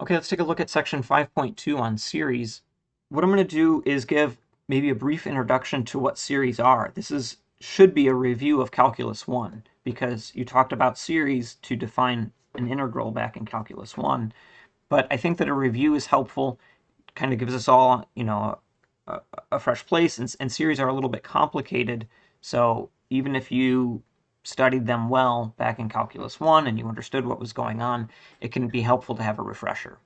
Okay, let's take a look at section 5.2 on series. What I'm going to do is give maybe a brief introduction to what series are. This should be a review of Calculus 1 because you talked about series to define an integral back in Calculus 1. But I think that a review is helpful, kind of gives us all, a fresh place, and series are a little bit complicated. So even if you studied them well back in Calculus 1 and you understood what was going on, it can be helpful to have a refresher.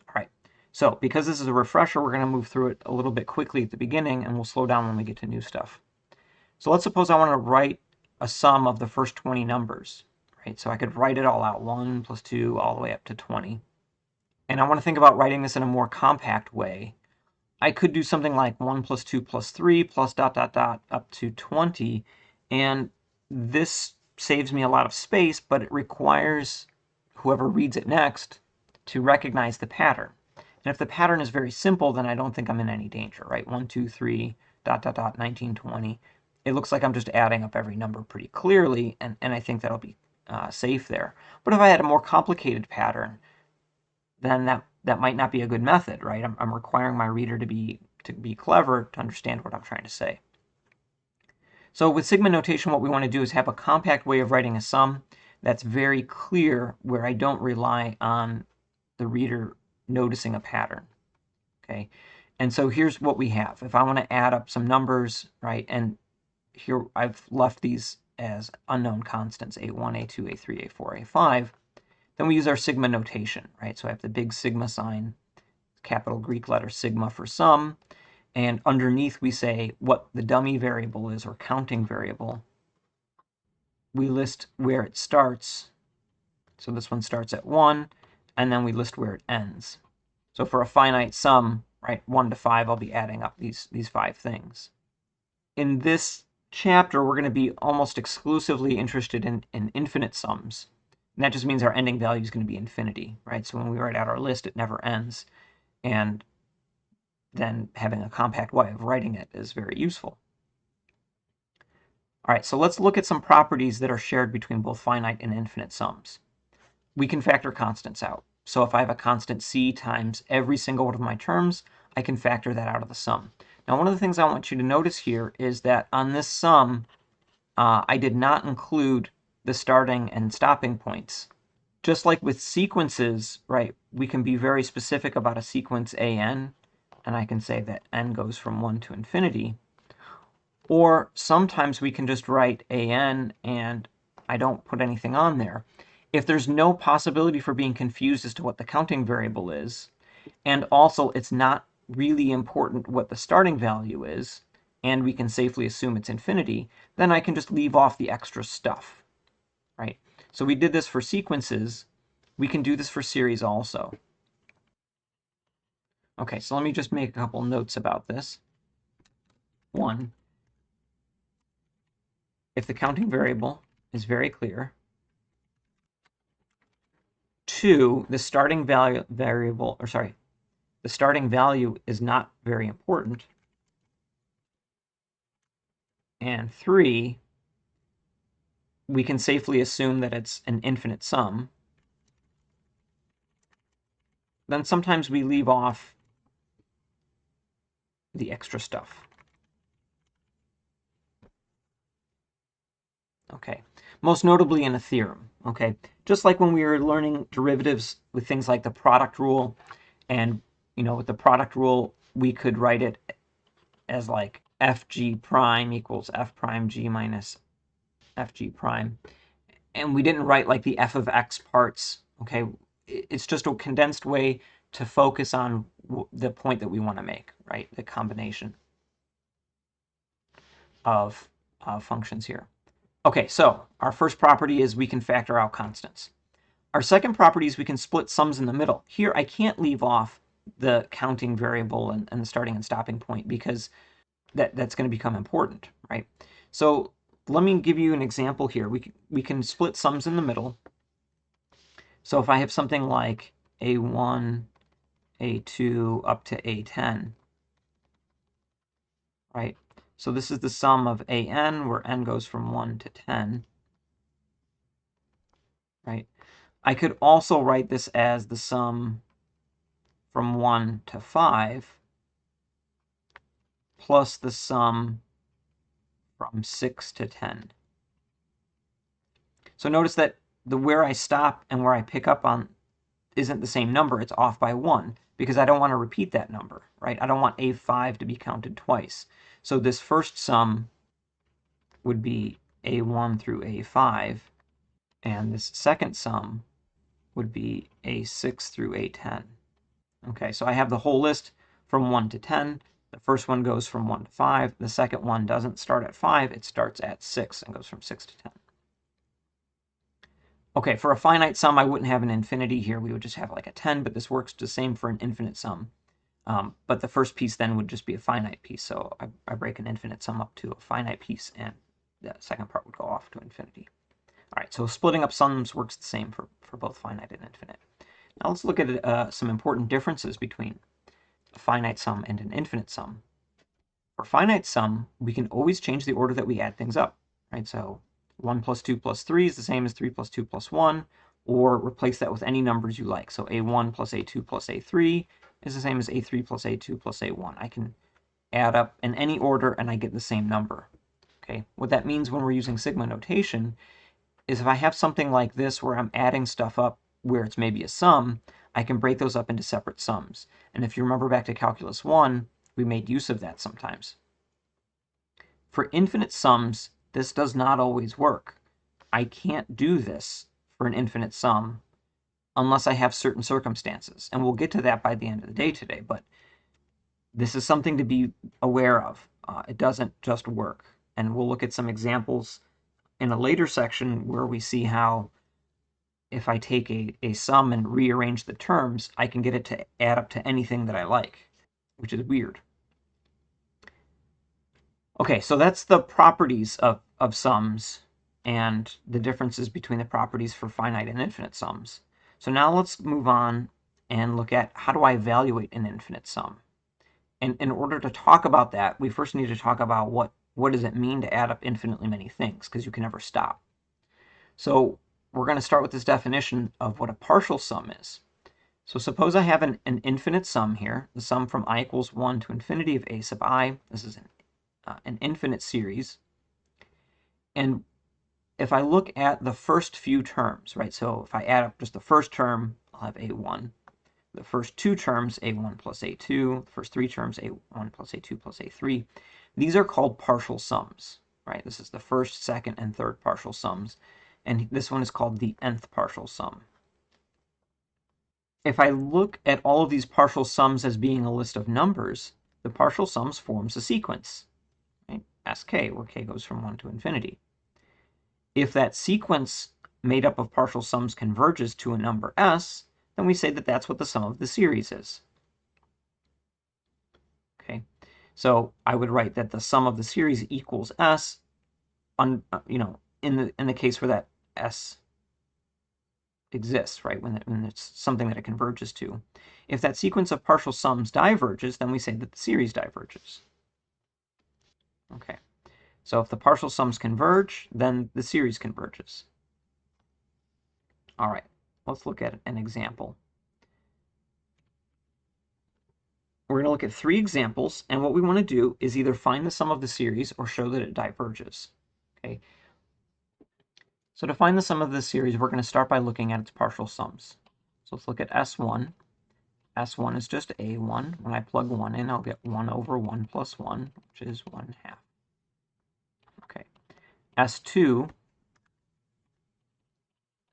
All right, so because this is a refresher, we're going to move through it a little bit quickly at the beginning, and we'll slow down when we get to new stuff. So let's suppose I want to write a sum of the first 20 numbers, right? So I could write it all out, 1 plus 2 all the way up to 20. And I want to think about writing this in a more compact way. I could do something like 1 plus 2 plus 3 plus ... up to 20, and this saves me a lot of space, but it requires whoever reads it next to recognize the pattern. And if the pattern is very simple, then I don't think I'm in any danger, right? 1, 2, 3, ... 19, 20. It looks like I'm just adding up every number pretty clearly, and I think that'll be safe there. But if I had a more complicated pattern, then that might not be a good method, right? I'm requiring my reader to be clever to understand what I'm trying to say. So with sigma notation, what we want to do is have a compact way of writing a sum that's very clear, where I don't rely on the reader noticing a pattern. Okay, and so here's what we have. If I want to add up some numbers, right, and here I've left these as unknown constants, a1, a2, a3, a4, a5, then we use our sigma notation, right? So I have the big sigma sign, capital Greek letter sigma for sum, and underneath we say what the dummy variable is, or counting variable. We list where it starts. So this one starts at 1, and then we list where it ends. So for a finite sum, right, 1 to 5, I'll be adding up these 5 things. In this chapter, we're going to be almost exclusively interested in infinite sums. And that just means our ending value is going to be infinity, right? So when we write out our list, it never ends. And then having a compact way of writing it is very useful. All right, so let's look at some properties that are shared between both finite and infinite sums. We can factor constants out. So if I have a constant c times every single one of my terms, I can factor that out of the sum. Now, one of the things I want you to notice here is that on this sum, I did not include the starting and stopping points. Just like with sequences, right, we can be very specific about a sequence an, and I can say that n goes from 1 to infinity. Or sometimes we can just write an and I don't put anything on there. If there's no possibility for being confused as to what the counting variable is, and also it's not really important what the starting value is, and we can safely assume it's infinity, then I can just leave off the extra stuff, right? So we did this for sequences. We can do this for series also. Okay, so let me just make a couple notes about this. 1, if the counting variable is very clear. 2, the starting value the starting value is not very important. And 3, we can safely assume that it's an infinite sum. Then sometimes we leave off the extra stuff. Okay, most notably in a theorem. Okay, just like when we were learning derivatives with things like the product rule, and with the product rule we could write it as like fg prime equals f prime g minus fg prime, and we didn't write like the f of x parts. Okay, it's just a condensed way to focus on the point that we want to make, right? The combination of functions here. Okay, so our first property is we can factor out constants. Our second property is we can split sums in the middle. Here I can't leave off the counting variable and the starting and stopping point, because that's going to become important, right? So let me give you an example here. We can split sums in the middle. So if I have something like a1, a2 up to a10, right? So this is the sum of an, where n goes from 1 to 10, right? I could also write this as the sum from 1 to 5 plus the sum from 6 to 10. So notice that where I stop and where I pick up on isn't the same number. It's off by 1 because I don't want to repeat that number, right? I don't want A5 to be counted twice. So this first sum would be A1 through A5, and this second sum would be A6 through A10. Okay, so I have the whole list from 1 to 10. The first one goes from 1 to 5. The second one doesn't start at 5. It starts at 6 and goes from 6 to 10. Okay, for a finite sum, I wouldn't have an infinity here. We would just have like a 10, but this works the same for an infinite sum. But the first piece then would just be a finite piece. So I break an infinite sum up to a finite piece, and the second part would go off to infinity. All right, so splitting up sums works the same for both finite and infinite. Now let's look at some important differences between a finite sum and an infinite sum. For finite sum, we can always change the order that we add things up, right? So 1 plus 2 plus 3 is the same as 3 plus 2 plus 1, or replace that with any numbers you like. So A1 plus A2 plus A3 is the same as A3 plus A2 plus A1. I can add up in any order and I get the same number. Okay, what that means when we're using sigma notation is if I have something like this where I'm adding stuff up where it's maybe a sum, I can break those up into separate sums. And if you remember back to Calculus 1, we made use of that sometimes. For infinite sums, this does not always work. I can't do this for an infinite sum unless I have certain circumstances. And we'll get to that by the end of the day today, but this is something to be aware of. It doesn't just work. And we'll look at some examples in a later section where we see how if I take a sum and rearrange the terms, I can get it to add up to anything that I like, which is weird. Okay, so that's the properties of sums and the differences between the properties for finite and infinite sums. So now let's move on and look at how do I evaluate an infinite sum. And in order to talk about that, we first need to talk about what does it mean to add up infinitely many things, because you can never stop. So we're going to start with this definition of what a partial sum is. So suppose I have an infinite sum here, the sum from I equals 1 to infinity of a sub I. This is an infinite series. And if I look at the first few terms, right, so if I add up just the first term, I'll have A1. The first two terms, A1 plus A2. The first three terms, A1 plus A2 plus A3. These are called partial sums, right? This is the first, second, and third partial sums. And this one is called the nth partial sum. If I look at all of these partial sums as being a list of numbers, the partial sums forms a sequence, right? Sk, where k goes from 1 to infinity. If that sequence made up of partial sums converges to a number s, then we say that that's what the sum of the series is. Okay, so I would write that the sum of the series equals s, in the case where that s exists, right? When it's something that it converges to. If that sequence of partial sums diverges, then we say that the series diverges. Okay, so if the partial sums converge, then the series converges. All right, let's look at an example. We're going to look at 3 examples, and what we want to do is either find the sum of the series or show that it diverges. Okay. So to find the sum of the series, we're going to start by looking at its partial sums. So let's look at S1. S1 is just A1. When I plug 1 in, I'll get 1 over 1 plus 1, which is 1/2. Okay. S2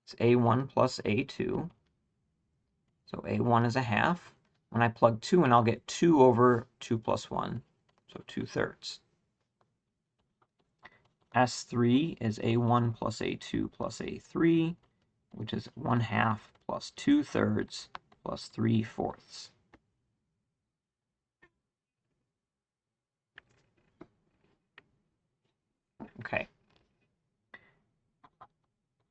is A1 plus A2. So A1 is 1/2. When I plug 2 in, I'll get 2 over 2 plus 1, so 2/3. S3 is A1 plus A2 plus A3, which is 1/2 plus 2/3 plus 3/4. Okay.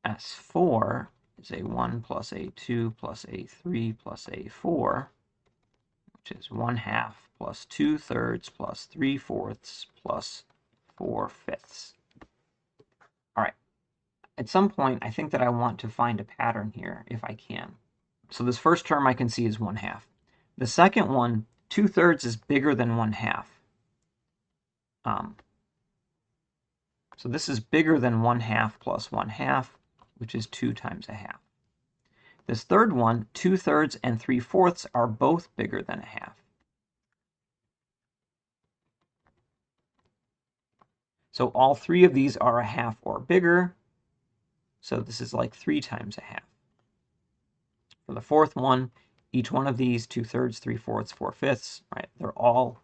S4 is A1 plus A2 plus A3 plus A4, which is 1/2 plus 2/3 plus 3/4 plus 4/5. All right. At some point, I think that I want to find a pattern here, if I can. So this first term I can see is 1/2. The second one, 2/3 is bigger than 1/2. So this is bigger than 1/2 plus 1/2, which is 2 times 1/2. This third one, 2/3 and 3/4 are both bigger than 1/2. So all three of these are 1/2 or bigger. So this is like 3 times 1/2. For the fourth one, each one of these, 2/3, 3/4, 4/5, right? They're all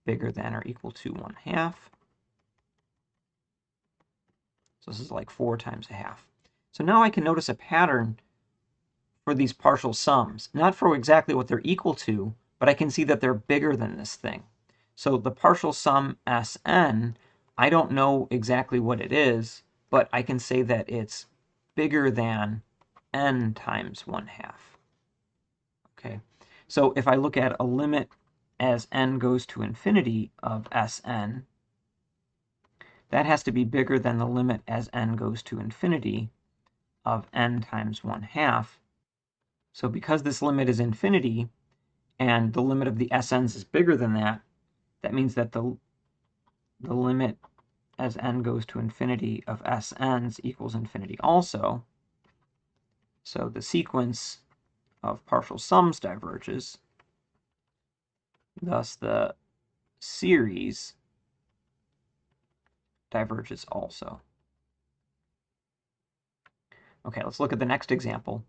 bigger than or equal to 1/2. So this is like 4 times 1/2. So now I can notice a pattern for these partial sums, not for exactly what they're equal to, but I can see that they're bigger than this thing. So the partial sum Sn, I don't know exactly what it is, but I can say that it's bigger than n times 1/2. Okay, so if I look at a limit as n goes to infinity of Sn, that has to be bigger than the limit as n goes to infinity of n times 1/2. So because this limit is infinity, and the limit of the Sn's is bigger than that, that means that the limit as n goes to infinity of Sn's equals infinity also. So the sequence of partial sums diverges. Thus the series diverges also. Okay, let's look at the next example.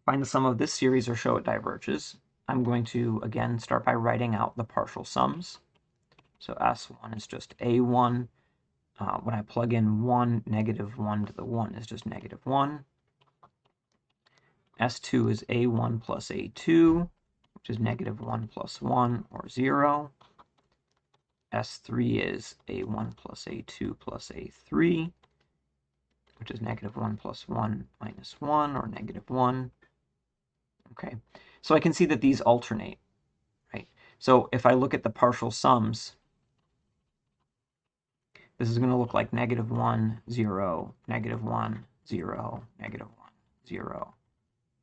Find the sum of this series or show it diverges. I'm going to, again, start by writing out the partial sums. So S1 is just A1. When I plug in 1, -1 to the 1 is just -1. S2 is A1 plus A2, which is -1 plus 1, or 0. S3 is A1 plus A2 plus A3, which is -1 plus 1 minus 1, or -1. Okay, so I can see that these alternate, right? So if I look at the partial sums, this is going to look like -1, 0, -1, 0, -1, 0,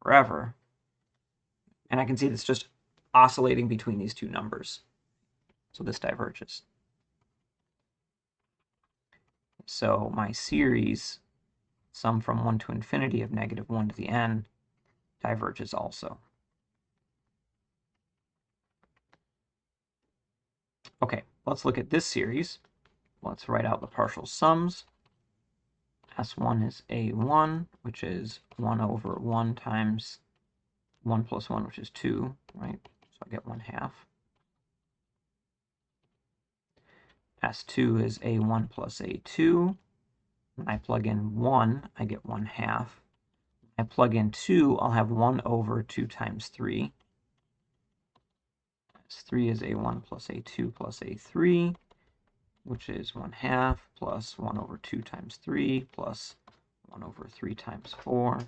forever. And I can see it's just oscillating between these two numbers. So this diverges. So my series, sum from 1 to infinity of -1 to the n, diverges also. Okay, let's look at this series. Let's write out the partial sums. S1 is A1, which is 1 over 1 times 1 plus 1, which is 2, right? So I get 1/2. S2 is A1 plus A2. When I plug in 1, I get 1/2. I plug in 2, I'll have 1 over 2 times 3. S3 is A1 plus A2 plus A3, which is 1/2 plus 1 over 2 times 3 plus 1 over 3 times 4.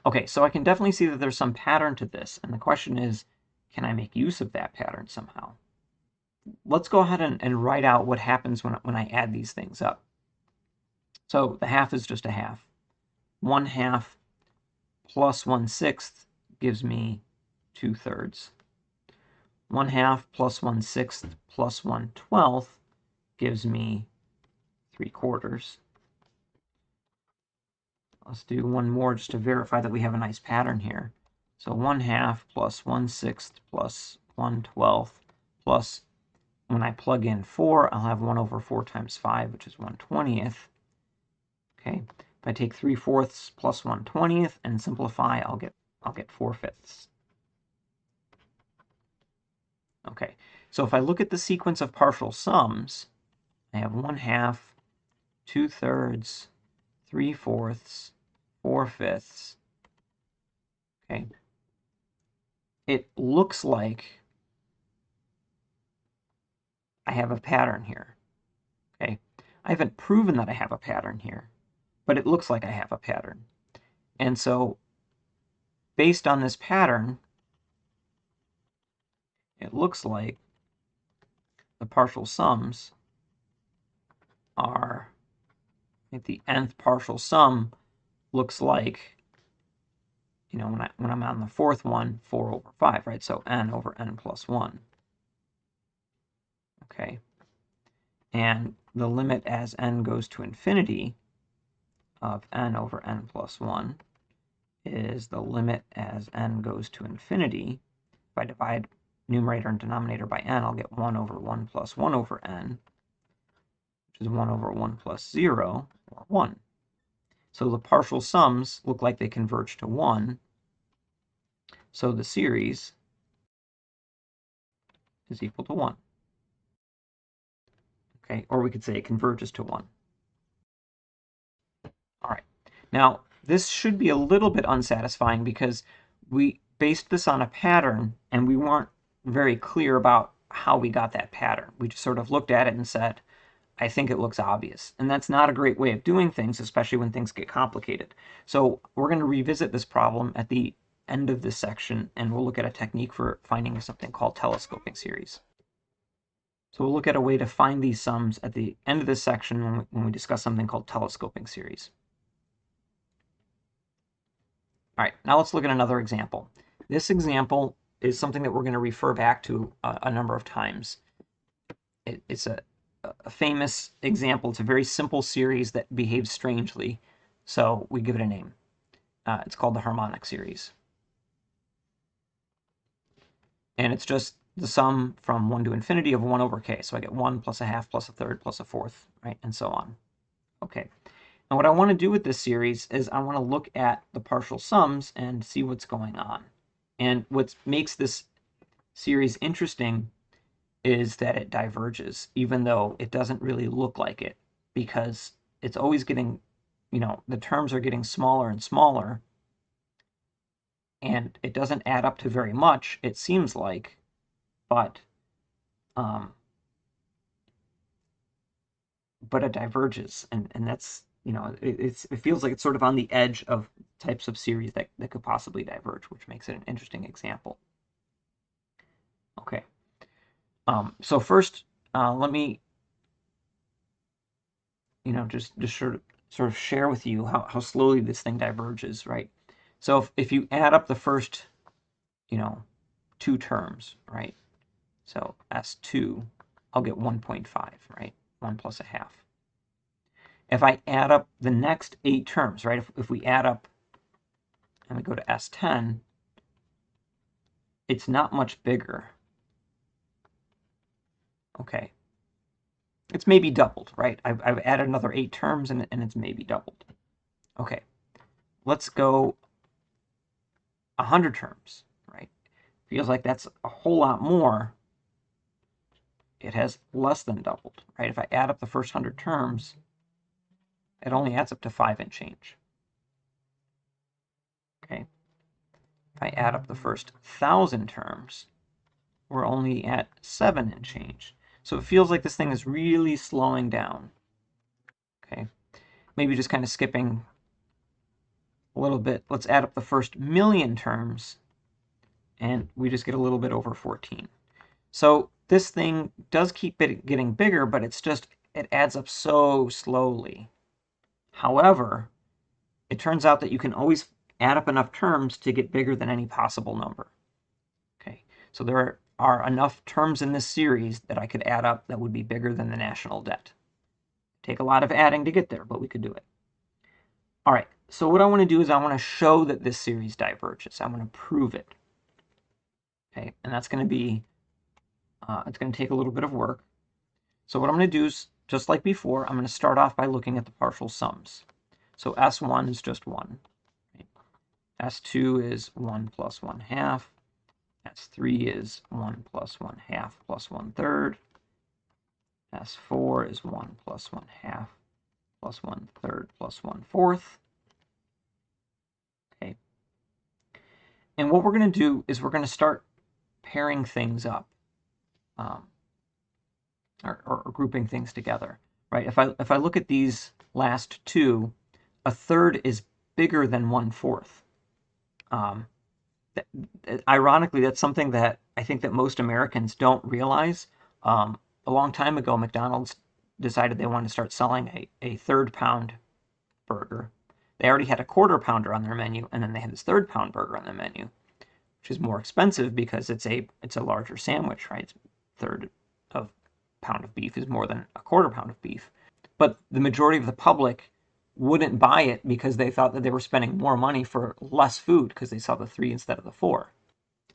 Okay, so I can definitely see that there's some pattern to this, and the question is, can I make use of that pattern somehow? Let's go ahead and write out what happens when I add these things up. So the half is just a half. 1/2 plus 1/6 gives me 2/3. 1/2 plus 1/6 plus 1/12 gives me 3/4. Let's do one more just to verify that we have a nice pattern here. So 1/2 plus 1/6 plus 1/12 plus, when I plug in 4, I'll have 1 over 4 times 5, which is 1/20. Okay, if I take 3/4 plus 1/20 and simplify, I'll get 4/5. Okay, so if I look at the sequence of partial sums, I have 1/2, 2/3, 3/4, 4/5. Okay, it looks like I have a pattern here. Okay, I haven't proven that I have a pattern here, but it looks like I have a pattern. And so based on this pattern, it looks like the partial sums are, the nth partial sum looks like when I'm on the fourth one, 4 over 5, right? So n over n plus 1. Okay. And the limit as n goes to infinity of n over n plus 1 is the limit as n goes to infinity. If I divide numerator and denominator by n, I'll get 1 over 1 plus 1 over n, which is 1 over 1 plus 0, or 1. So the partial sums look like they converge to 1. So the series is equal to 1. Okay, or we could say it converges to 1. All right. Now, this should be a little bit unsatisfying because we based this on a pattern and we weren't very clear about how we got that pattern. We just sort of looked at it and said, I think it looks obvious. And that's not a great way of doing things, especially when things get complicated. So we're going to revisit this problem at the end of this section, and we'll look at a technique for finding something called telescopic series. So we'll look at a way to find these sums at the end of this section when we discuss something called telescopic series. All right, now let's look at another example. This example is something that we're going to refer back to a number of times. It's a famous example. It's a very simple series that behaves strangely, so we give it a name. It's called the Harmonic Series. And it's just the sum from 1 to infinity of 1 over k. So I get 1 plus a half plus a third plus a fourth, right, and so on. Okay. And what I want to do with this series is I want to look at the partial sums and see what's going on. And what makes this series interesting is that it diverges, even though it doesn't really look like it, because it's always getting, the terms are getting smaller and smaller, and it doesn't add up to very much, it seems like, but it diverges, and that's, it feels like it's sort of on the edge of types of series that could possibly diverge, which makes it an interesting example. Okay. So first, let me, just sort of share with you how slowly this thing diverges, right? So if you add up the first, 2 terms, right? So S2, I'll get 1.5, right? 1 plus a half. If I add up the next 8 terms, right? If we add up and we go to S10, it's not much bigger. Okay. It's maybe doubled, right? I've added another 8 terms and it's maybe doubled. Okay. Let's go 100 terms, right? Feels like that's a whole lot more. It has less than doubled, right? If I add up the first 100 terms, it only adds up to 5 and change. Okay. If I add up the first 1,000 terms, we're only at 7 and change. So it feels like this thing is really slowing down. Okay. Maybe just kind of skipping a little bit. Let's add up the first 1,000,000 terms, and we just get a little bit over 14. So this thing does keep getting bigger, but it adds up so slowly. However, it turns out that you can always add up enough terms to get bigger than any possible number. Okay, so there are enough terms in this series that I could add up that would be bigger than the national debt. Take a lot of adding to get there, but we could do it. All right, so what I want to do is I want to show that this series diverges. I want to prove it. Okay, and that's going to be, it's going to take a little bit of work. So what I'm going to do is, just like before, I'm going to start off by looking at the partial sums. So S1 is just 1. Right? S2 is 1 plus 1 half. S3 is 1 plus 1 half plus 1/3. S4 is 1 plus 1 half plus 1/3 plus 1/4. Okay. And what we're going to do is we're going to start pairing things up, or grouping things together, right? If I look at these last 2, 1/3 is bigger than 1/4. Ironically, that's something that I think that most Americans don't realize. A long time ago, McDonald's decided they wanted to start selling a 1/3 pound burger They already had a quarter pounder on their menu, and then they had this third pound burger on the menu, which is more expensive because it's a larger sandwich, right? It's third of pound of beef is more than a quarter pound of beef. But the majority of the public wouldn't buy it because they thought that they were spending more money for less food because they saw the 3 instead of the 4.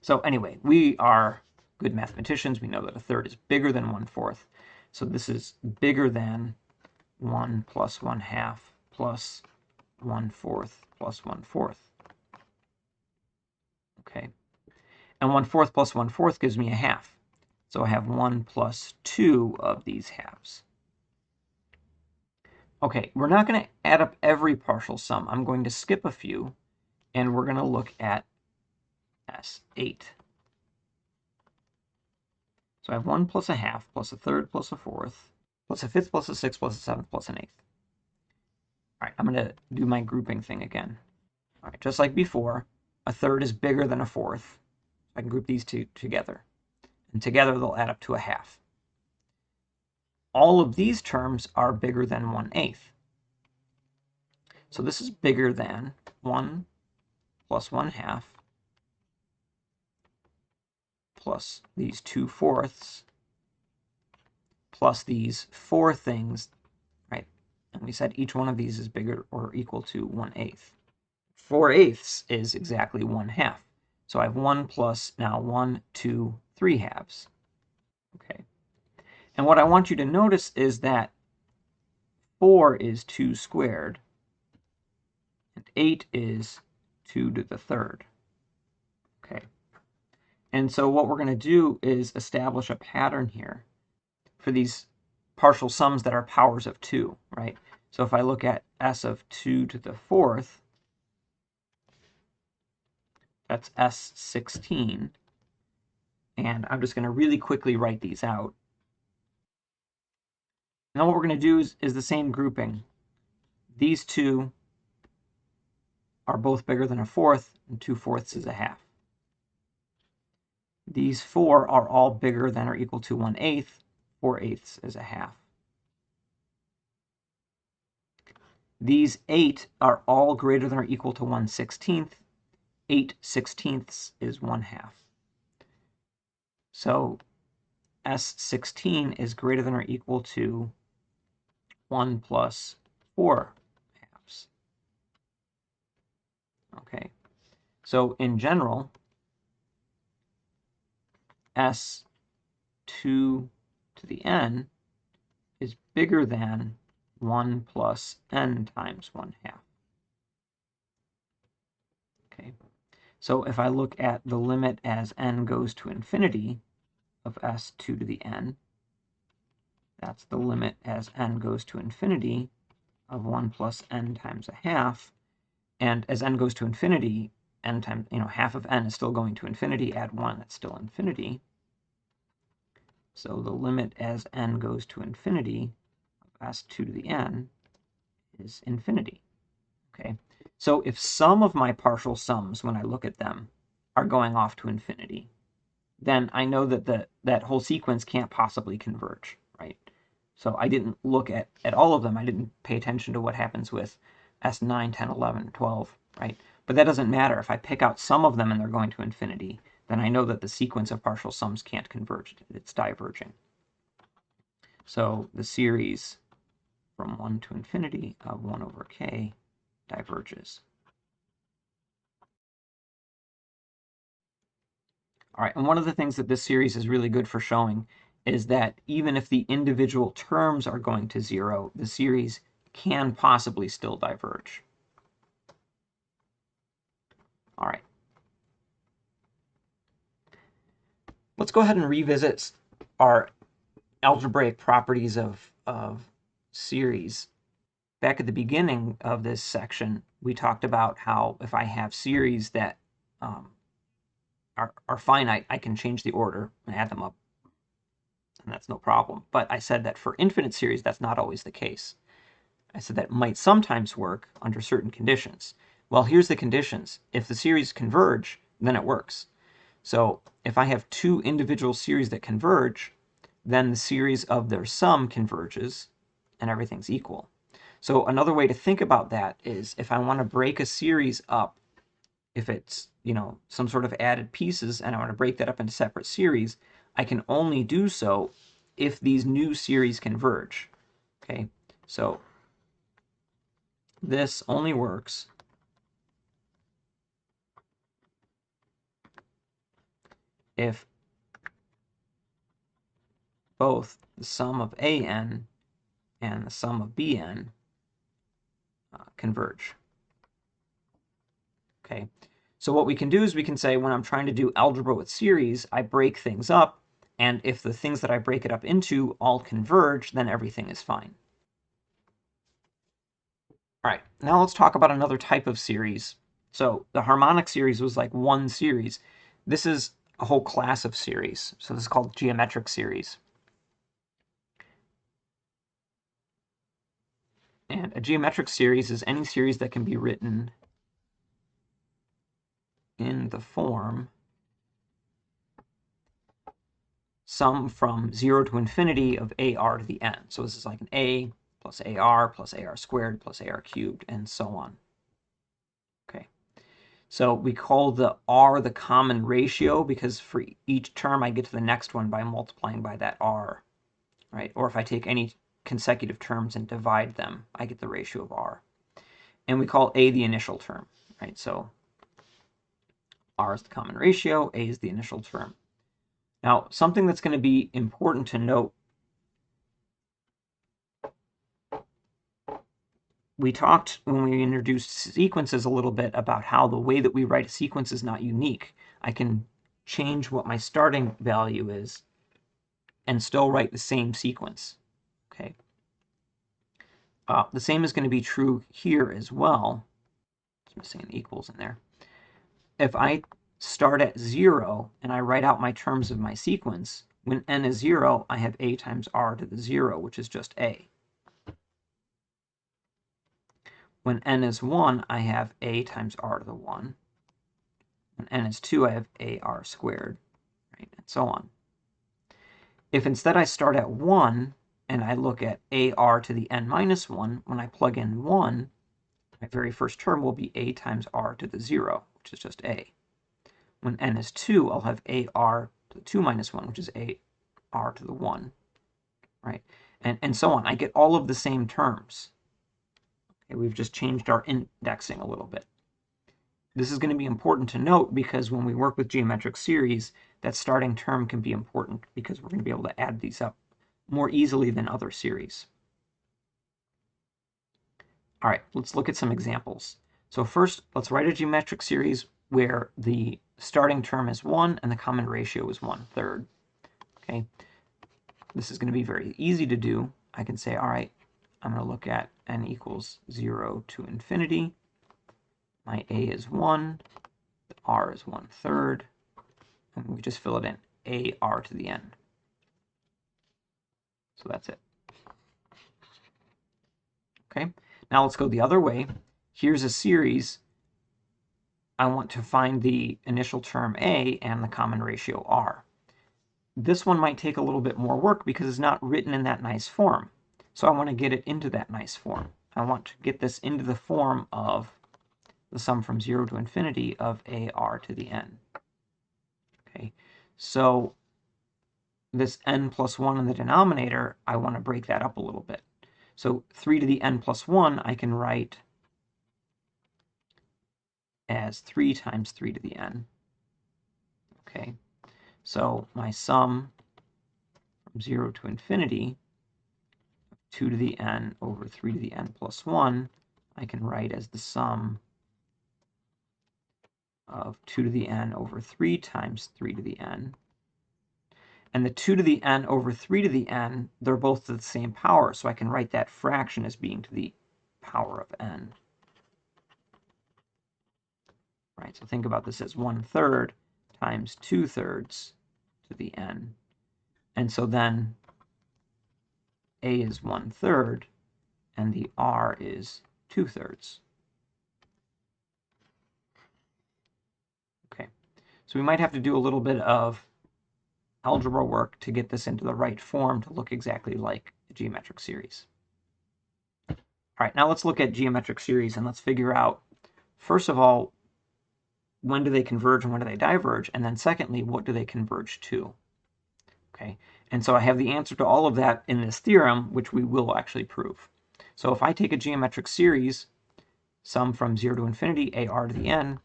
So anyway, we are good mathematicians. We know that a third is bigger than 1/4. So this is bigger than 1 plus 1/2 plus 1/4 plus 1/4. Okay. And 1/4 plus 1/4 gives me a half. So I have 1 plus 2 of these halves. Okay, we're not going to add up every partial sum. I'm going to skip a few, and we're going to look at S8. So I have 1 plus a half, plus a third, plus a fourth, plus a fifth, plus a sixth, plus a seventh, plus an eighth. All right, I'm going to do my grouping thing again. All right, just like before, a third is bigger than a fourth. I can group these two together. And together they'll add up to a half. All of these terms are bigger than 1/8. So this is bigger than 1 plus 1/2 plus these 2/4 plus these 4 things, right? And we said each one of these is bigger or equal to 1/8. 4/8 is exactly 1/2. So I have 1 plus now 1, 2, 3 halves. Okay. And what I want you to notice is that 4 is 2 squared, and 8 is 2 to the third. Okay. And so what we're going to do is establish a pattern here for these partial sums that are powers of 2, right? So if I look at s of 2 to the fourth, that's S16. And I'm just going to really quickly write these out. Now what we're going to do is the same grouping. These two are both bigger than a fourth, and 2/4 is a half. These 4 are all bigger than or equal to 1/8. 4/8 is a half. These 8 are all greater than or equal to 1/16. 8/16 is 1/2. So S16 is greater than or equal to 1 plus 4 halves. Okay, so in general, S2 to the n is bigger than 1 plus n times 1/2. Okay, so if I look at the limit as n goes to infinity of S2 to the n, that's the limit as n goes to infinity of 1 plus n times a half. And as n goes to infinity, n times, half of n is still going to infinity. Add 1, that's still infinity. So the limit as n goes to infinity of S2 to the n is infinity. Okay, so if some of my partial sums, when I look at them, are going off to infinity, then I know that that whole sequence can't possibly converge, right? So I didn't look at all of them. I didn't pay attention to what happens with S9, 10, 11, 12, right? But that doesn't matter. If I pick out some of them and they're going to infinity, then I know that the sequence of partial sums can't converge. It's diverging. So the series from 1 to infinity of 1 over k diverges. All right, and one of the things that this series is really good for showing is that even if the individual terms are going to 0, the series can possibly still diverge. All right. Let's go ahead and revisit our algebraic properties of series. Back at the beginning of this section, we talked about how if I have series that are finite, I can change the order and add them up, and that's no problem. But I said that for infinite series, that's not always the case. I said that might sometimes work under certain conditions. Well, here's the conditions. If the series converge, then it works. So if I have two individual series that converge, then the series of their sum converges, and everything's equal. So another way to think about that is if I want to break a series up, if it's, some sort of added pieces and I want to break that up into separate series, I can only do so if these new series converge. Okay, so this only works if both the sum of an and the sum of bn converge. Okay, so what we can do is we can say when I'm trying to do algebra with series, I break things up, and if the things that I break it up into all converge, then everything is fine. All right, now let's talk about another type of series. So the harmonic series was like one series. This is a whole class of series. So this is called geometric series. And a geometric series is any series that can be written in the form sum from 0 to infinity of ar to the n. So this is like an a plus ar squared plus ar cubed, and so on. Okay. So we call the r the common ratio because for each term I get to the next one by multiplying by that r, right? Or if I take any consecutive terms and divide them, I get the ratio of r. And we call a the initial term, right? So r is the common ratio, a is the initial term. Now, something that's going to be important to note, we talked when we introduced sequences a little bit about how the way that we write a sequence is not unique. I can change what my starting value is and still write the same sequence. Okay. The same is going to be true here as well. It's missing an equals in there. If I start at 0 and I write out my terms of my sequence, when n is 0, I have a times r to the 0, which is just a. When n is 1, I have a times r to the 1. When n is 2, I have ar squared, right, and so on. If instead I start at 1 and I look at ar to the n minus 1, when I plug in 1, my very first term will be a times r to the 0, which is just a. When n is 2, I'll have ar to the 2 minus 1, which is ar to the 1, right? And so on. I get all of the same terms. Okay, we've just changed our indexing a little bit. This is going to be important to note because when we work with geometric series, that starting term can be important because we're going to be able to add these up more easily than other series. All right, let's look at some examples. So first, let's write a geometric series where the starting term is 1 and the common ratio is 1/3. Okay, this is going to be very easy to do. I can say, all right, I'm going to look at n equals 0 to infinity. My a is 1, the r is 1/3, and we just fill it in, ar to the n. So that's it. Okay, now let's go the other way. Here's a series. I want to find the initial term a and the common ratio r. This one might take a little bit more work because it's not written in that nice form. So I want to get it into that nice form. I want to get this into the form of the sum from 0 to infinity of ar to the n. Okay, so this n plus 1 in the denominator, I want to break that up a little bit. So 3 to the n plus 1, I can write as 3 times 3 to the n. Okay, so my sum from 0 to infinity, 2 to the n over 3 to the n plus 1, I can write as the sum of 2 to the n over 3 times 3 to the n. And the 2 to the n over 3 to the n, they're both to the same power, so I can write that fraction as being to the power of n. Right, so think about this as 1/3 times 2/3 to the n. And so then a is 1/3 and the r is 2/3. Okay, so we might have to do a little bit of algebra work to get this into the right form to look exactly like a geometric series. All right, now let's look at geometric series and let's figure out, first of all, when do they converge and when do they diverge? And then secondly, what do they converge to? Okay, and so I have the answer to all of that in this theorem, which we will actually prove. So if I take a geometric series, sum from 0 to infinity, ar to the n,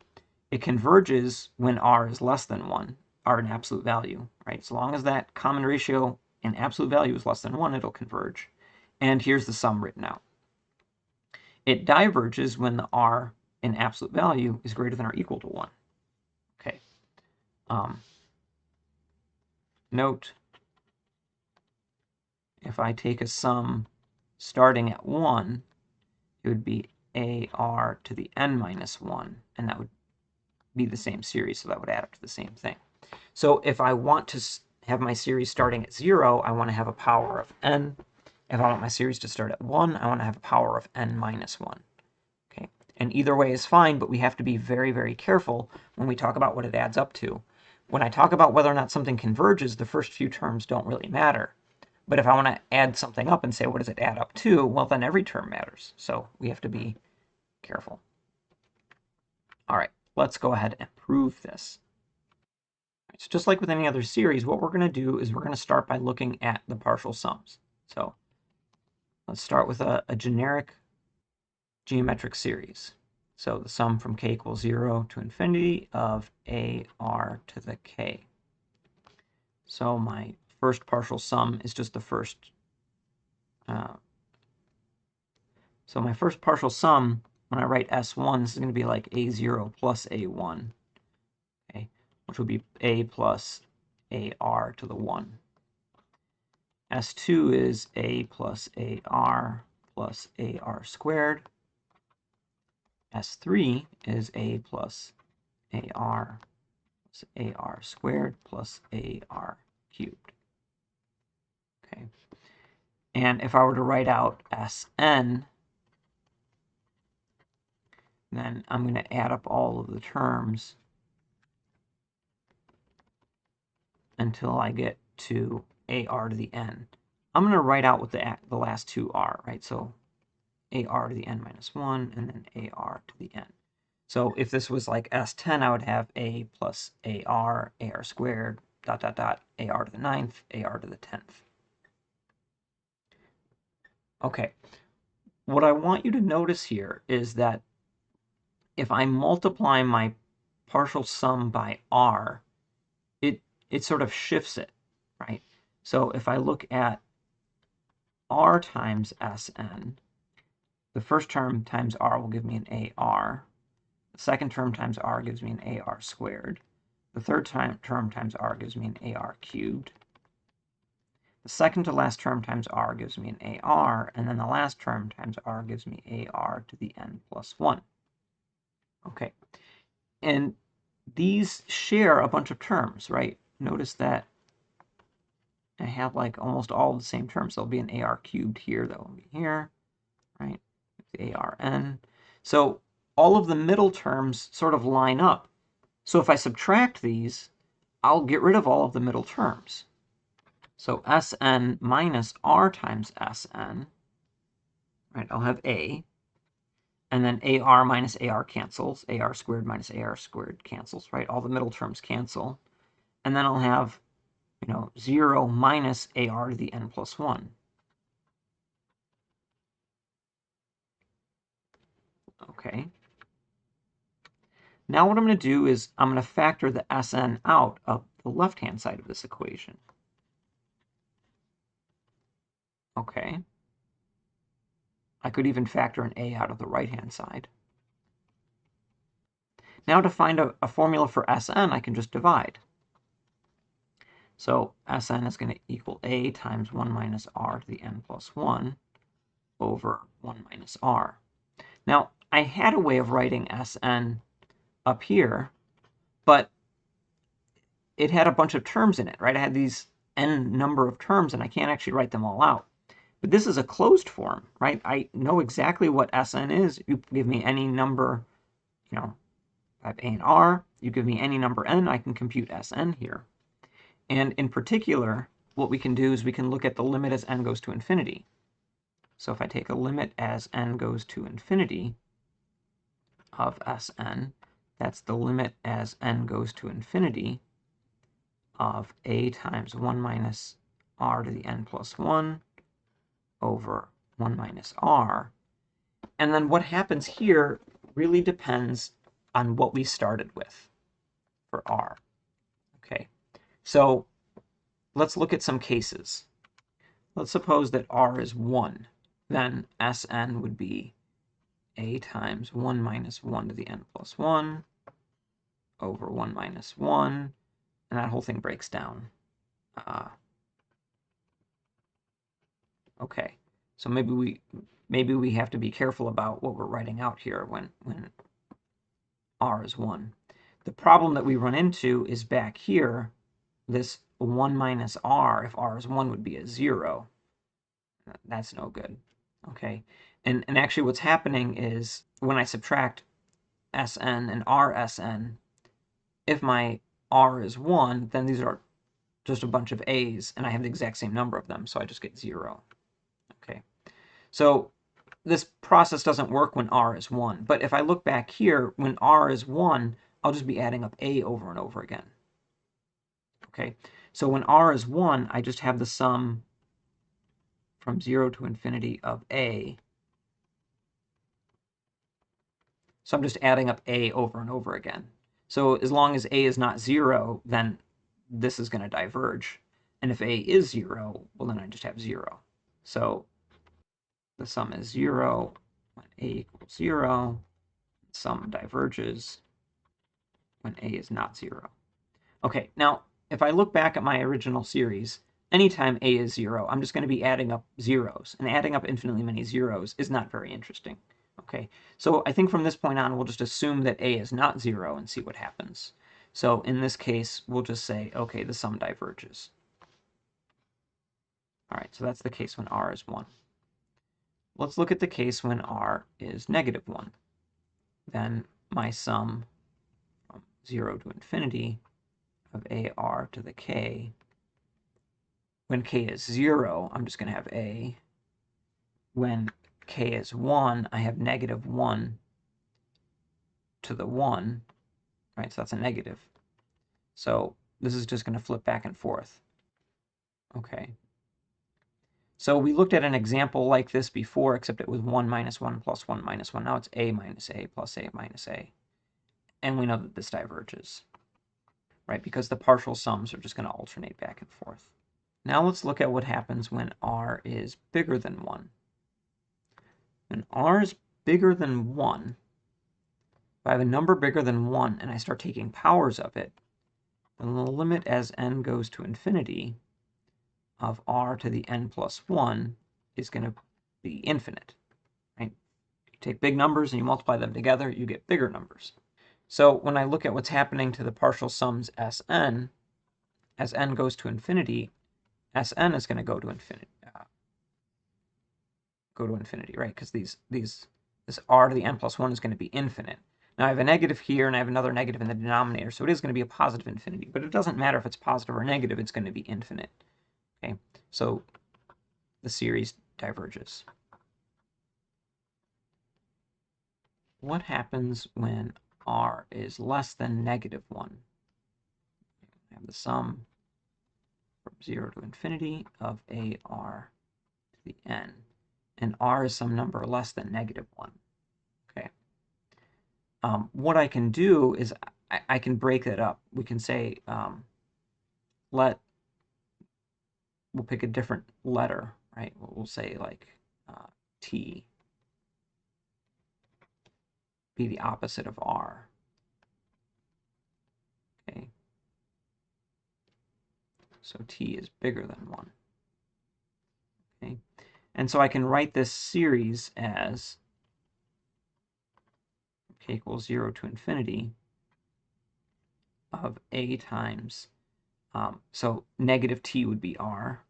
it converges when r is less than 1, r in absolute value, right? As long as that common ratio in absolute value is less than 1, it'll converge. And here's the sum written out. It diverges when the r in absolute value is greater than or equal to 1. Okay. Note, if I take a sum starting at 1, it would be ar to the n minus 1, and that would be the same series, so that would add up to the same thing. So if I want to have my series starting at 0, I want to have a power of n. If I want my series to start at 1, I want to have a power of n minus 1. Okay, and either way is fine, but we have to be very, very careful when we talk about what it adds up to. When I talk about whether or not something converges, the first few terms don't really matter. But if I want to add something up and say, what does it add up to? Well, then every term matters. So we have to be careful. All right, let's go ahead and prove this. So just like with any other series, what we're going to do is we're going to start by looking at the partial sums. So let's start with a generic geometric series. So the sum from k equals 0 to infinity of ar to the k. So my first partial sum is just the first. So my first partial sum, when I write S1, this is going to be like A0 plus A1, okay, which will be A plus AR to the 1. S2 is A plus AR plus AR squared. S3 is A plus AR plus AR squared plus AR cubed. Okay. And if I were to write out Sn, then I'm going to add up all of the terms until I get to AR to the n. I'm going to write out what the last two are, right? So AR to the n minus 1 and then AR to the n. So if this was like S10, I would have A plus AR squared, dot, dot, dot, AR to the 9th, AR to the 10th. Okay, what I want you to notice here is that if I multiply my partial sum by R, it sort of shifts it, right? So if I look at R times Sn, the first term times R will give me an AR. The second term times R gives me an AR squared. The third term times R gives me an AR cubed. The second to last term times R gives me an AR, and then the last term times R gives me AR to the n plus 1. Okay, and these share a bunch of terms, right? Notice that I have like almost all of the same terms. There'll be an AR cubed here, that will be here, right? The ARN. So all of the middle terms sort of line up. So if I subtract these, I'll get rid of all of the middle terms. So Sn minus R times Sn, right? I'll have A, and then AR minus AR cancels. AR squared minus AR squared cancels, right? All the middle terms cancel. And then I'll have, 0 minus AR to the n plus 1. Okay. Now what I'm going to do is I'm going to factor the Sn out of the left-hand side of this equation. Okay. I could even factor an A out of the right-hand side. Now to find a formula for Sn, I can just divide. So Sn is going to equal A times 1 minus R to the n plus 1 over 1 minus R. Now, I had a way of writing Sn up here, but it had a bunch of terms in it, right? I had these n number of terms, and I can't actually write them all out. But this is a closed form, right? I know exactly what Sn is. You give me any number, I have A and R. You give me any number n, I can compute Sn here. And in particular, what we can do is we can look at the limit as n goes to infinity. So if I take a limit as n goes to infinity of Sn, that's the limit as n goes to infinity of a times 1 minus r to the n plus 1 over 1 minus r. And then what happens here really depends on what we started with for r. Okay, so let's look at some cases. Let's suppose that r is 1. Then Sn would be a times 1 minus 1 to the n plus 1 over 1 minus 1, and that whole thing breaks down. Okay, so maybe we have to be careful about what we're writing out here when r is 1. The problem that we run into is back here, this 1 minus r, if r is 1, would be a 0. That's no good. Okay, and actually what's happening is when I subtract Sn and Rsn, if my r is 1, then these are just a bunch of a's, and I have the exact same number of them, so I just get 0. Okay, so this process doesn't work when r is 1, but if I look back here, when r is 1, I'll just be adding up a over and over again. Okay, so when r is 1, I just have the sum from 0 to infinity of a. So I'm just adding up a over and over again. So as long as a is not 0, then this is going to diverge. And if a is 0, well, then I just have 0. So the sum is 0 when a equals 0. Sum diverges when a is not 0. Okay, now if I look back at my original series, anytime a is 0, I'm just going to be adding up zeros. And adding up infinitely many zeros is not very interesting. Okay, so I think from this point on, we'll just assume that a is not 0 and see what happens. So in this case, we'll just say, okay, the sum diverges. All right, so that's the case when r is 1. Let's look at the case when r is negative 1. Then my sum from 0 to infinity of ar to the k, when k is 0, I'm just going to have a. When k is 1, I have negative 1 to the 1, right? So that's a negative. So this is just going to flip back and forth. Okay. So we looked at an example like this before, except it was 1 minus 1 plus 1 minus 1. Now it's a minus a plus a minus a. And we know that this diverges, right? Because the partial sums are just going to alternate back and forth. Now let's look at what happens when r is bigger than 1. When r is bigger than 1, if I have a number bigger than 1 and I start taking powers of it, then the limit as n goes to infinity of r to the n plus 1 is going to be infinite. Right? You take big numbers and you multiply them together, you get bigger numbers. So when I look at what's happening to the partial sums Sn, as n goes to infinity, Sn is going to go to infinity. Right? Because this r to the n plus 1 is going to be infinite. Now I have a negative here and I have another negative in the denominator, so it is going to be a positive infinity. But it doesn't matter if it's positive or negative, it's going to be infinite. Okay, so the series diverges. What happens when r is less than negative 1? I have the sum from 0 to infinity of ar to the n. And r is some number less than negative 1. Okay. What I can do is I can break that up. We can say we'll pick a different letter, right? We'll say like t be the opposite of r. Okay. So t is bigger than 1. Okay. And so I can write this series as k equals 0 to infinity of a times, so negative t would be r.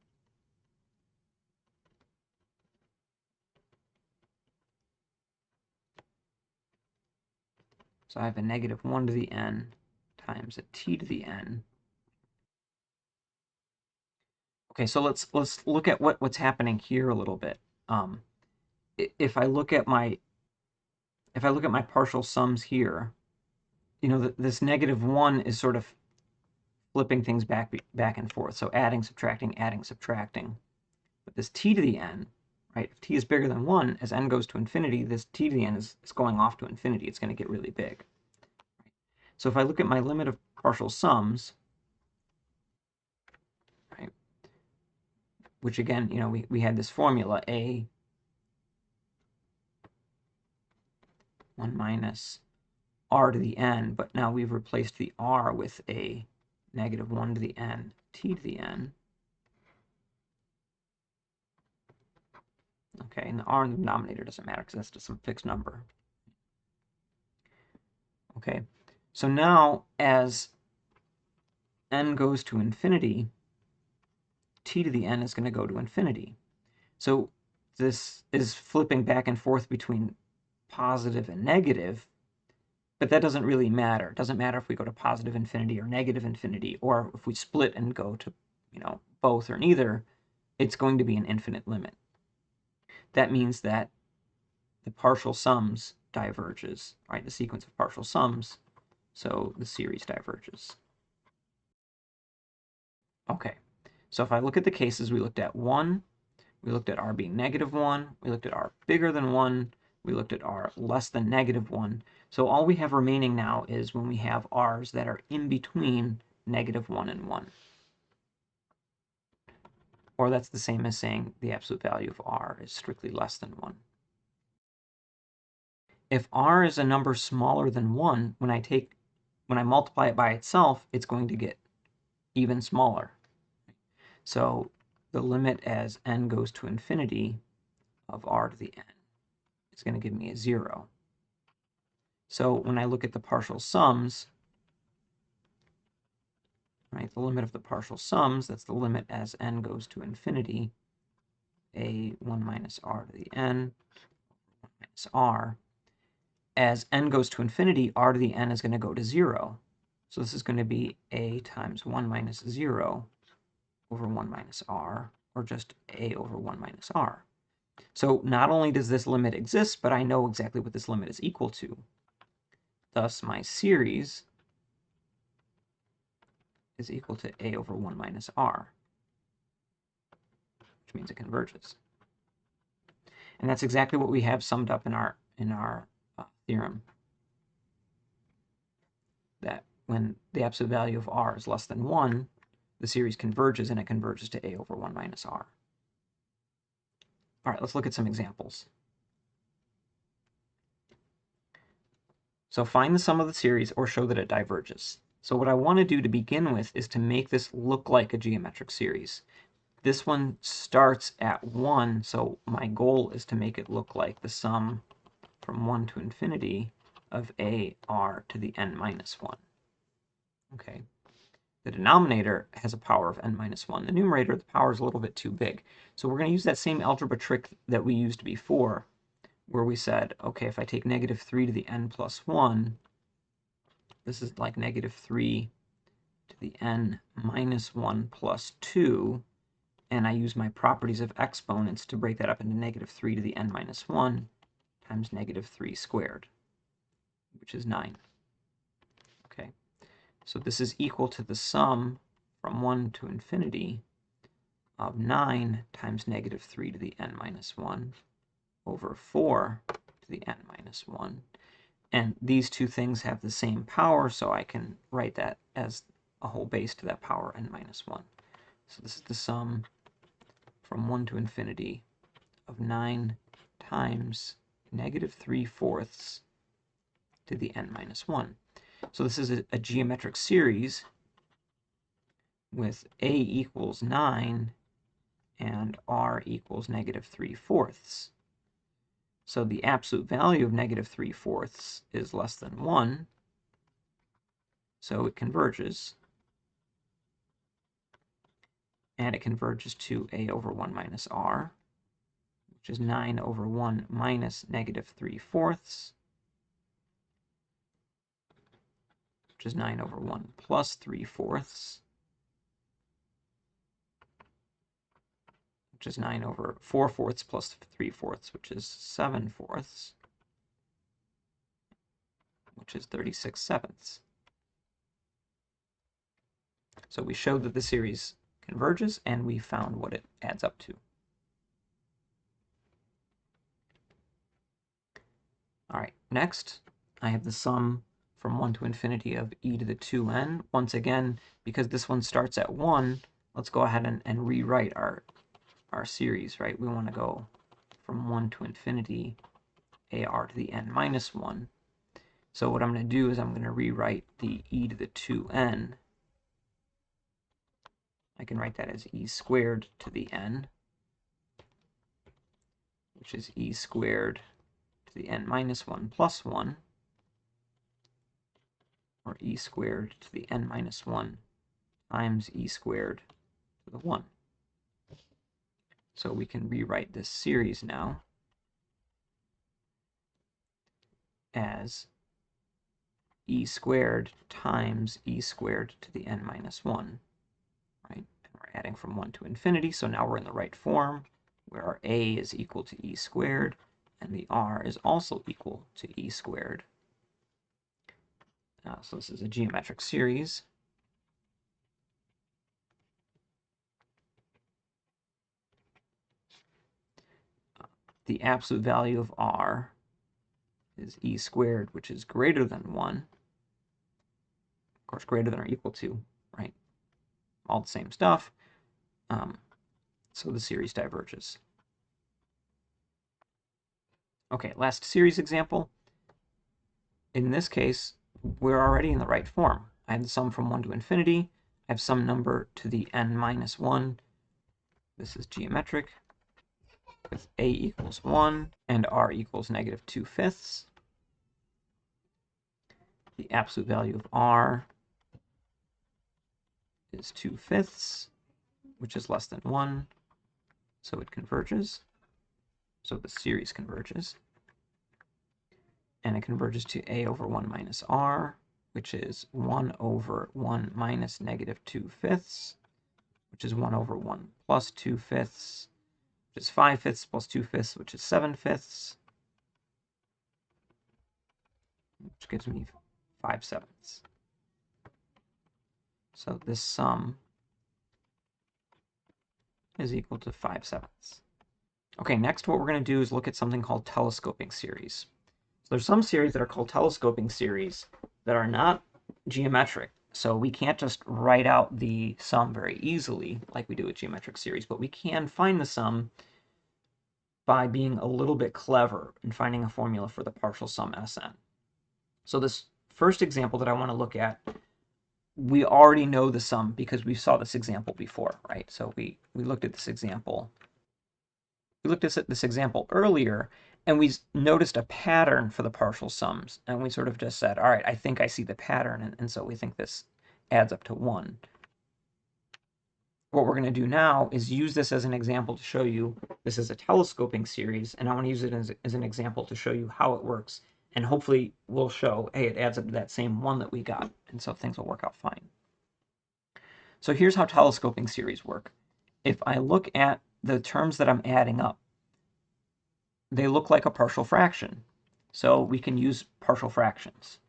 So I have a negative 1 to the n times a t to the n. Okay, so let's look at what's happening here a little bit. if I look at my partial sums here, you know, this -1 is sort of flipping things back and forth. So adding, subtracting, adding, subtracting. But this t to the n, right? If t is bigger than 1, as n goes to infinity, this t to the n is going off to infinity. It's going to get really big. So if I look at my limit of partial sums, right, which again, you know, we had this formula, a 1 minus r to the n, but now we've replaced the r with a -1 to the n t to the n. Okay, and the r in the denominator doesn't matter because that's just some fixed number. Okay, so now as n goes to infinity, t to the n is going to go to infinity. So this is flipping back and forth between positive and negative, but that doesn't really matter. It doesn't matter if we go to positive infinity or negative infinity, or if we split and go to, you know, both or neither, it's going to be an infinite limit. That means that the partial sums diverges, right? The sequence of partial sums, so the series diverges. Okay, so if I look at the cases, we looked at 1, we looked at r being -1, we looked at r bigger than 1, we looked at r less than -1. So all we have remaining now is when we have r's that are in between -1 and 1. Or that's the same as saying the absolute value of r is strictly less than 1. If r is a number smaller than 1, when I multiply it by itself, it's going to get even smaller. So the limit as n goes to infinity of r to the n is going to give me a 0. So when I look at the partial sums, right, the limit of the partial sums, that's the limit as n goes to infinity, a 1 minus r to the n, 1 minus r. As n goes to infinity, r to the n is going to go to 0. So this is going to be a times 1 minus 0 over 1 minus r, or just a over 1 minus r. So not only does this limit exist, but I know exactly what this limit is equal to. Thus, my series is equal to a over 1 minus r, which means it converges. And that's exactly what we have summed up in our theorem, that when the absolute value of r is less than 1, the series converges, and it converges to a over 1 minus r. All right, let's look at some examples. So find the sum of the series or show that it diverges. So what I want to do to begin with is to make this look like a geometric series. This one starts at 1, so my goal is to make it look like the sum from 1 to infinity of a r to the n minus 1. Okay. The denominator has a power of n minus 1. The numerator, the power is a little bit too big. So we're going to use that same algebra trick that we used before, where we said, okay, if I take -3 to the n plus 1, this is like -3 to the n minus 1 plus 2, and I use my properties of exponents to break that up into -3 to the n minus 1 times -3 squared, which is 9. Okay, so this is equal to the sum from 1 to infinity of 9 times -3 to the n minus 1 over 4 to the n minus 1. And these two things have the same power, so I can write that as a whole base to that power n minus 1. So this is the sum from 1 to infinity of 9 times -3/4 to the n minus 1. So this is a geometric series with a equals 9 and r equals -3/4. So the absolute value of -3/4 is less than 1, so it converges. And it converges to a over 1 minus r, which is 9 over 1 minus -3/4, which is 9 over 1 plus 3/4, which is 9 over 4 fourths plus 3 fourths, which is 7 fourths, which is 36 sevenths. So we showed that the series converges, and we found what it adds up to. All right, next I have the sum from 1 to infinity of e to the 2n. Once again, because this one starts at 1, let's go ahead and rewrite our series, right? We want to go from 1 to infinity ar to the n minus 1. So what I'm going to do is I'm going to rewrite the e to the 2n. I can write that as e squared to the n, which is e squared to the n minus 1 plus 1, or e squared to the n minus 1 times e squared to the 1. So we can rewrite this series now as e squared times e squared to the n minus 1, right? And we're adding from 1 to infinity, so now we're in the right form, where our a is equal to e squared, and the r is also equal to e squared. So this is a geometric series. The absolute value of r is e squared, which is greater than 1. Of course, greater than or equal to, right? All the same stuff. So the series diverges. Okay, last series example. In this case, we're already in the right form. I have the sum from 1 to infinity. I have some number to the n minus 1. This is geometric, with a equals 1 and r equals negative 2/5. The absolute value of r is 2/5, which is less than 1, so it converges. So the series converges. And it converges to a over 1 minus r, which is 1 over 1 minus negative 2/5, which is 1 over 1 plus 2/5, which is 5/5 plus 2/5, which is 7/5, which gives me 5/7. So this sum is equal to 5/7. Okay, next what we're going to do is look at something called telescoping series. So there's some series that are called telescoping series that are not geometric. So we can't just write out the sum very easily like we do with geometric series, but we can find the sum by being a little bit clever and finding a formula for the partial sum Sn. So this first example that I want to look at, we already know the sum because we saw this example before, right? So we looked at this example. We looked at this example earlier, and we noticed a pattern for the partial sums, and we sort of just said, all right, I think I see the pattern, and so we think this adds up to 1. What we're going to do now is use this as an example to show you this is a telescoping series, and I want to use it as an example to show you how it works, and hopefully we'll show, hey, it adds up to that same 1 that we got, and so things will work out fine. So here's how telescoping series work. If I look at the terms that I'm adding up, they look like a partial fraction. So we can use partial fractions.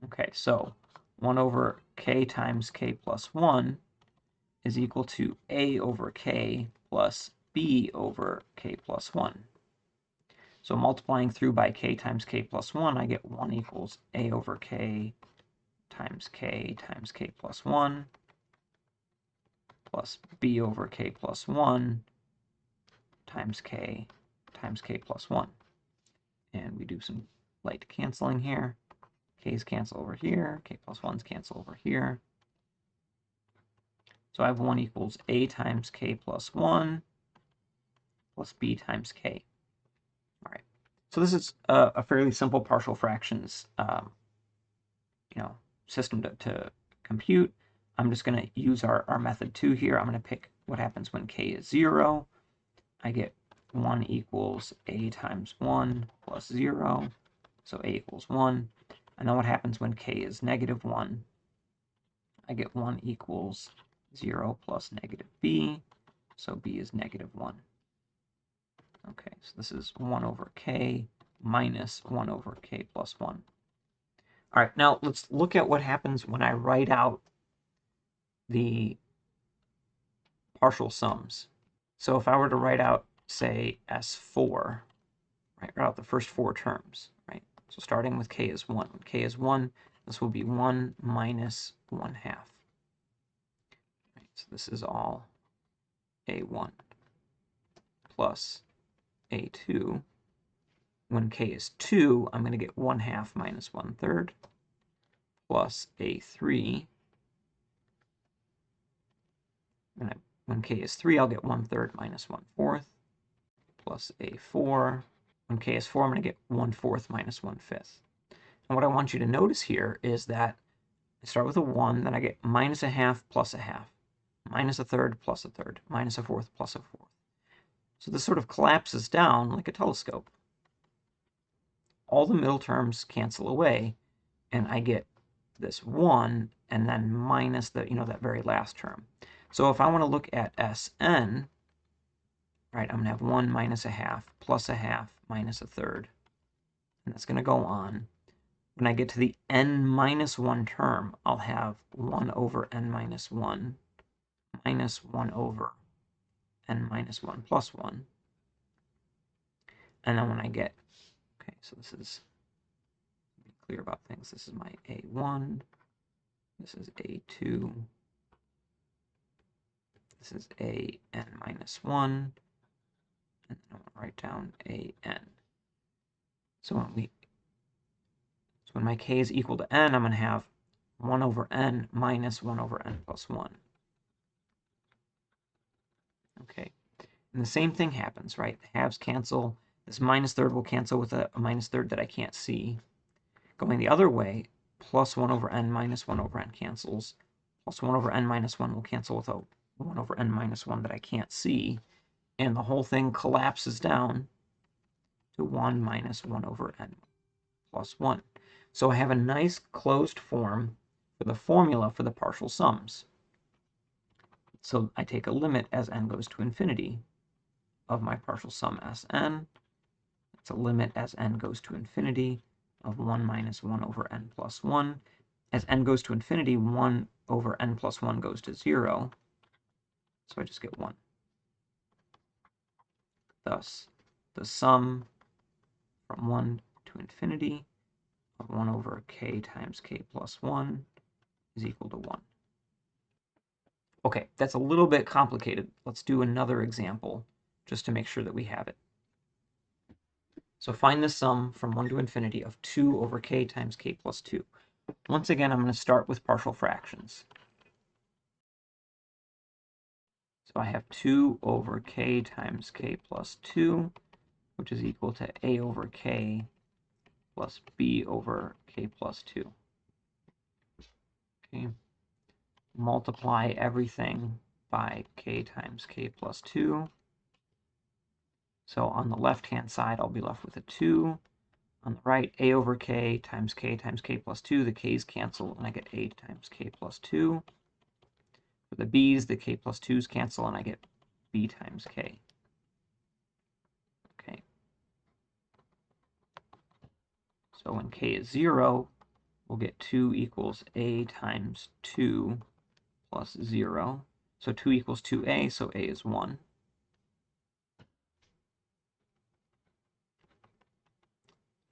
Okay, so 1 over k times k plus 1 is equal to a over k plus b over k plus 1. So multiplying through by k times k plus 1, I get 1 equals a over k times k plus 1 plus b over k plus 1 times k plus 1. And we do some light canceling here. K's cancel over here, k plus 1's cancel over here. So I have 1 equals a times k plus 1 plus b times k. All right. So this is a fairly simple partial fractions system to compute. I'm just going to use our method 2 here. I'm going to pick what happens when k is 0. I get 1 equals a times 1 plus 0. So a equals 1. And then what happens when k is negative 1? I get 1 equals 0 plus negative b. So b is -1. Okay, so this is 1 over k minus 1 over k plus 1. All right, now let's look at what happens when I write out the partial sums. So if I were to write out, say, S4, right, write out the first 4 terms, right? So starting with k is 1. When k is 1, this will be 1 minus 1/2. Right, so this is all a1 plus a2. When k is 2, I'm going to get 1/2 minus 1/3 plus a3. When k is 3, I'll get 1/3 minus 1/4 plus a4. When k is 4, I'm going to get 1/4 minus 1/5. And what I want you to notice here is that I start with a 1, then I get minus 1/2 plus 1/2, minus 1/3 plus 1/3, minus 1/4 plus 1/4. So this sort of collapses down like a telescope. All the middle terms cancel away, and I get this 1 and then minus the, that very last term. So if I want to look at Sn, right, I'm going to have 1 minus 1/2 plus 1/2 minus 1/3, and that's going to go on. When I get to the n minus 1 term, I'll have 1 over n minus 1 minus 1 over n minus 1 plus 1. And then when I get, okay, so this is, be clear about things. This is my a1, this is a2, this is a n minus 1, and then I'm going to write down a n. So when my k is equal to n, I'm going to have 1 over n minus 1 over n plus 1. Okay, and the same thing happens, right? The halves cancel. This minus third will cancel with a minus third that I can't see. Going the other way, plus 1 over n minus 1 over n cancels. Plus 1 over n minus 1 will cancel with a 1 over n minus 1 that I can't see. And the whole thing collapses down to 1 minus 1 over n plus 1. So I have a nice closed form for the formula for the partial sums. So I take a limit as n goes to infinity of my partial sum Sn. It's a limit as n goes to infinity of 1 minus 1 over n plus 1. As n goes to infinity, 1 over n plus 1 goes to 0. So I just get 1. Thus, the sum from 1 to infinity of 1 over k times k plus 1 is equal to 1. Okay, that's a little bit complicated. Let's do another example just to make sure that we have it. So find the sum from 1 to infinity of 2 over k times k plus 2. Once again, I'm going to start with partial fractions. So I have 2 over k times k plus 2, which is equal to a over k plus b over k plus 2. Okay. Multiply everything by k times k plus 2. So on the left-hand side, I'll be left with a 2. On the right, a over k times k plus 2. The k's cancel, and I get a times k plus 2. For the b's, the k plus 2's cancel, and I get b times k. Okay. So when k is 0, we'll get 2 equals a times 2 plus 0. So 2 equals 2a, so a is 1.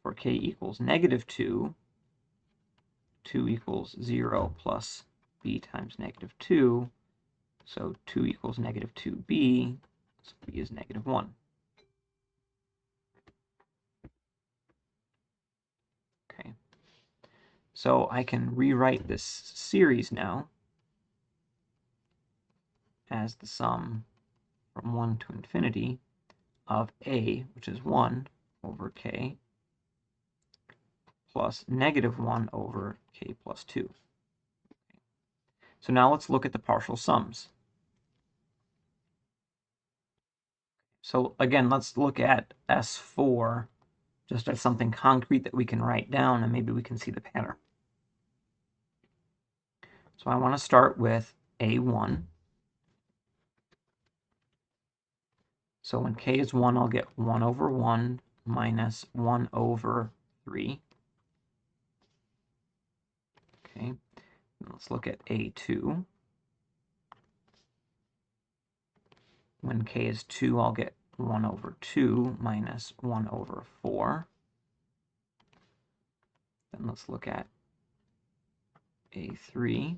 For k equals -2, 2 equals 0 plus b times -2. So 2 equals -2b, so b is -1. Okay. So I can rewrite this series now as the sum from 1 to infinity of a, which is 1 over k, plus -1 over k plus 2. So now let's look at the partial sums. So again, let's look at S4 just as something concrete that we can write down, and maybe we can see the pattern. So I want to start with A1. So when k is 1, I'll get 1 over 1 minus 1 over 3. Okay, let's look at A2. When k is 2, I'll get 1 over 2 minus 1 over 4. Then let's look at A3.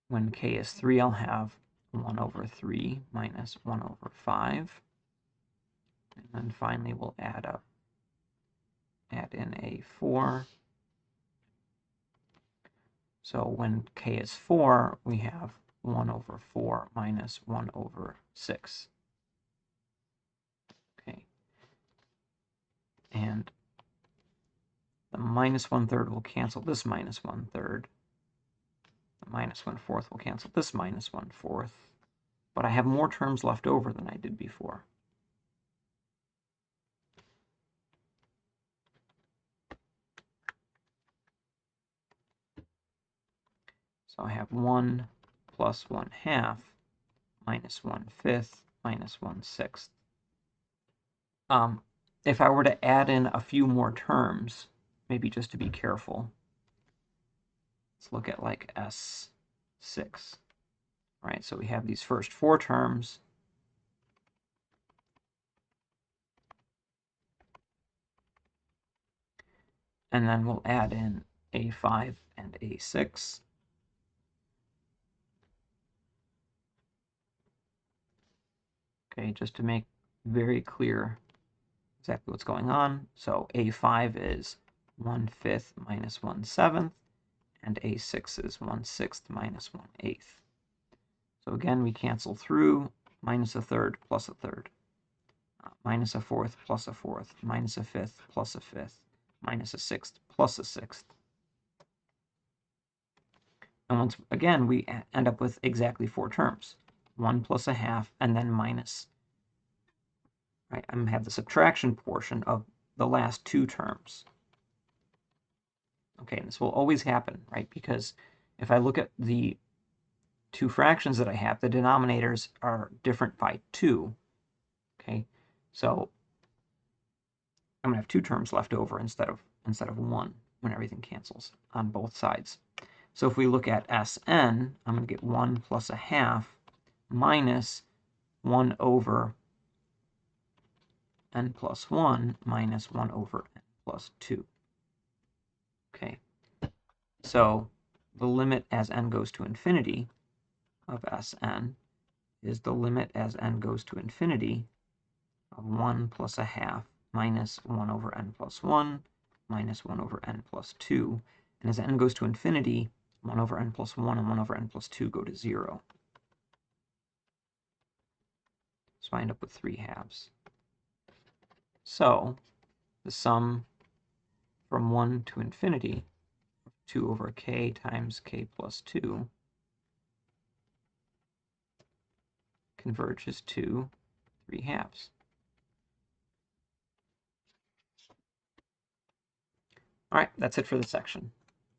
When k is 3, I'll have 1 over 3 minus 1 over 5. And then finally, we'll add in A4. So when k is 4, we have 1 over 4 minus 1 over 6. Okay. And the minus 1/3 will cancel this minus 1/3. The minus 1/4 will cancel this minus 1/4. But I have more terms left over than I did before. So I have 1 plus 1/2 minus 1/5 minus 1/6. If I were to add in a few more terms, maybe just to be careful, let's look at like S6. Right, so we have these first 4 terms. And then we'll add in A5 and A6. Okay, just to make very clear exactly what's going on. So A5 is 1/5 minus 1/7, and A6 is 1/6 minus 1/8. So again, we cancel through minus 1/3 plus 1/3, minus 1/4 plus 1/4, minus 1/5 plus 1/5, minus 1/6 plus 1/6. And once again, we end up with exactly 4 terms, 1 plus 1/2, and then minus. Right, I'm going to have the subtraction portion of the last 2 terms. Okay, and this will always happen, right? Because if I look at the 2 fractions that I have, the denominators are different by 2. Okay, so I'm going to have 2 terms left over instead of 1 when everything cancels on both sides. So if we look at Sn, I'm going to get 1 plus 1/2 minus 1 over n plus 1 minus 1 over n plus 2. Okay, so the limit as n goes to infinity of Sn is the limit as n goes to infinity of 1 plus 1/2 minus 1 over n plus 1 minus 1 over n plus 2. And as n goes to infinity, 1 over n plus 1 and 1 over n plus 2 go to 0. So I end up with 3/2. So the sum from 1 to infinity, 2 over k times k plus 2, converges to 3/2. All right, that's it for the section.